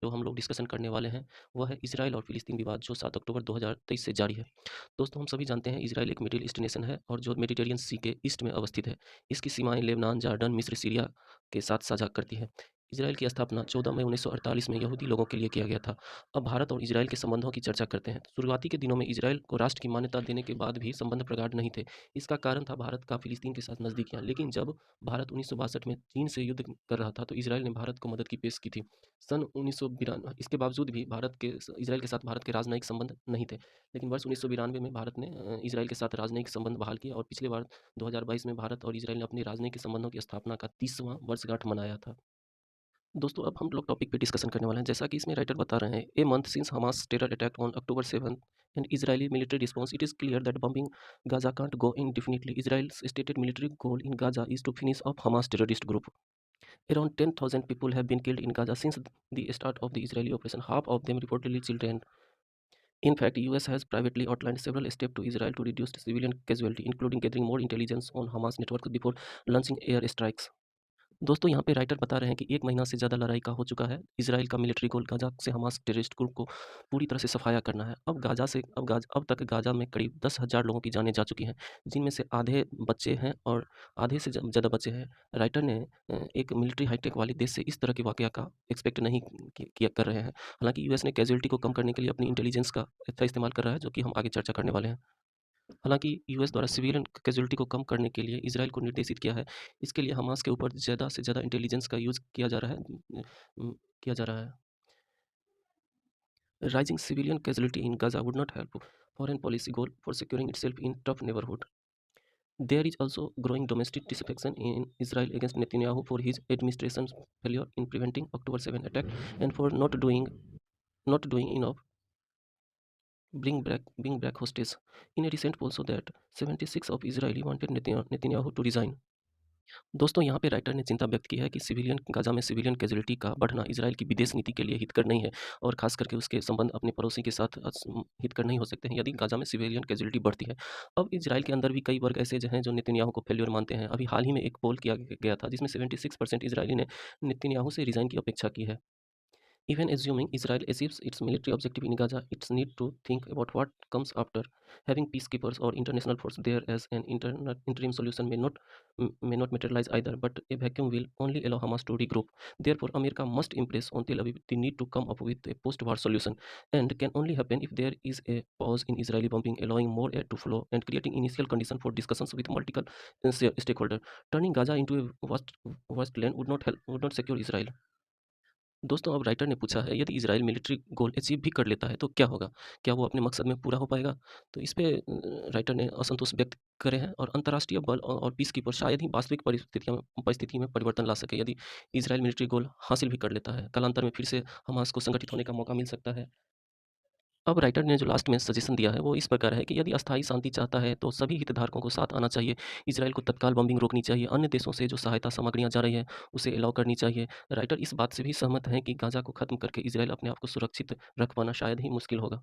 जो हम लोग डिस्कशन करने वाले हैं, वह है इज़राइल और फ़िलिस्तीन विवाद जो 7 अक्टूबर 2023 से जारी है। दोस्तों, हम सभी जानते हैं इज़राइल एक मिडिल ईस्ट नेशन है और जो मेडिटेरियन सी के ईस्ट में अवस्थित है। इसकी सीमाएँ लेबनान, जॉर्डन, मिस्र, सीरिया के साथ साझा करती है। इज़राइल की स्थापना 14 मई 1948 में यहूदी लोगों के लिए किया गया था। अब भारत और इज़राइल के संबंधों की चर्चा करते हैं। शुरुआती के दिनों में इज़राइल को राष्ट्र की मान्यता देने के बाद भी संबंध प्रगाढ़ नहीं थे। इसका कारण था भारत का फ़िलिस्तीन के साथ नज़दीकियाँ। लेकिन जब भारत 1962 में चीन से युद्ध कर रहा था, तो इज़राइल ने भारत को मदद की पेश की थी। सन 1992 इसके बावजूद भी भारत के इज़राइल के साथ भारत के राजनयिक संबंध नहीं थे। लेकिन वर्ष 1992 में भारत ने इज़राइल के साथ राजनयिक संबंध बहाल किए और पिछले बार 2022 में भारत और इज़राइल ने अपने राजनयिक संबंधों की स्थापना का 30वां वर्षगांठ मनाया था। दोस्तों, अब हम लोग टॉपिक पे डिस्कशन करने वाले हैं। जैसा कि इसमें राइटर बता रहे हैं, a month since Hamas terror attack on October 7 and Israeli military response, it is clear that bombing Gaza can't go indefinitely. Israel's stated military goal in Gaza is to finish off Hamas terrorist group. Around 10,000 people have been killed in Gaza since the start of the Israeli operation, half of them reportedly children. In fact, US has privately outlined several steps to Israel to reduce civilian casualty, including gathering more intelligence on Hamas network before launching air strikes. दोस्तों, यहाँ पे writer बता रहे हैं कि 1 महीना से ज़्यादा लड़ाई का हो चुका है। इज़राइल का मिलिट्री गोल गाज़ा से हमास टेररिस्ट ग्रुप को पूरी तरह से सफाया करना है। अब तक गाज़ा में करीब 10,000 लोगों की जानें जा चुकी हैं, जिनमें से आधे बच्चे हैं और आधे से ज़्यादा बच्चे हैं। राइटर ने एक मिलिट्री हाईटेक वाले देश से इस तरह के वाक़या का एक्सपेक्ट नहीं किया कर रहे हैं। हालाँकि यूएस ने कैज़ुअल्टी को कम करने के लिए अपनी इंटेलिजेंस का अच्छा इस्तेमाल कर रहा है, जो कि हम आगे चर्चा करने वाले हैं। हालांकि यूएस द्वारा सिविलियन कैजुअल्टी को कम करने के लिए इसराइल को निर्देशित किया है। इसके लिए हमास के ऊपर ज़्यादा से ज़्यादा इंटेलिजेंस का यूज़ किया जा रहा है किया जा रहा है। Rising civilian casualty in Gaza would not help foreign policy goal for securing itself in tough neighbourhood. There is also growing domestic disaffection in Israel against Netanyahu for his administration's failure in preventing October 7 attack and for not doing enough bring back hostage. In a recent poll, so that 76 of Israeli wanted Netanyahu to resign. दोस्तों, यहाँ पे writer ने चिंता व्यक्त की है कि Gaza में सिविलियन कैजुअलिटी का बढ़ना इजराइल की विदेश नीति के लिए हितकर नहीं है और खास करके उसके संबंध अपने पड़ोसी के साथ हितकर नहीं हो सकते हैं यदि गाज़ा में सिविलियन कैजुअलिटी बढ़ती है। अब इजराइल के अंदर भी कई वर्ग ऐसे हैं जो नेतन्याहू को फेल्योर मानते हैं। अभी हाल ही में एक पोल किया गया था जिसमें 76% इजरायली ने नेतन्याहू से रिजाइन की अपेक्षा की है। Even assuming Israel achieves its military objective in Gaza, it needs to think about what comes after. Having peacekeepers or international force there as an interim solution may not materialize either, but a vacuum will only allow Hamas to regroup. Therefore, America must impress on Tel Aviv the need to come up with a post-war solution, and can only happen if there is a pause in Israeli bombing, allowing more aid to flow, and creating initial conditions for discussions with multiple stakeholders. Turning Gaza into a wasteland would not secure Israel. दोस्तों, अब writer ने पूछा है यदि Israel military goal achieve भी कर लेता है तो क्या होगा? क्या वो अपने मकसद में पूरा हो पाएगा? तो इस पे राइटर ने असंतोष व्यक्त करे हैं और अंतर्राष्ट्रीय बल और पीसकीपर शायद ही वास्तविक परिस्थिति में परिवर्तन ला सके यदि इज़राइल मिलिट्री गोल हासिल भी कर लेता है। कालांतर में फिर से हमास को संगठित होने का मौका मिल सकता है। अब राइटर ने जो लास्ट में सजेशन दिया है वो इस प्रकार है कि यदि अस्थायी शांति चाहता है तो सभी हितधारकों को साथ आना चाहिए। इजराइल को तत्काल बॉम्बिंग रोकनी चाहिए, अन्य देशों से जो सहायता सामग्रियां जा रही हैं उसे अलाउ करनी चाहिए। राइटर इस बात से भी सहमत हैं कि गाजा को खत्म करके इजराइल अपने आप को सुरक्षित रख पाना शायद ही मुश्किल होगा।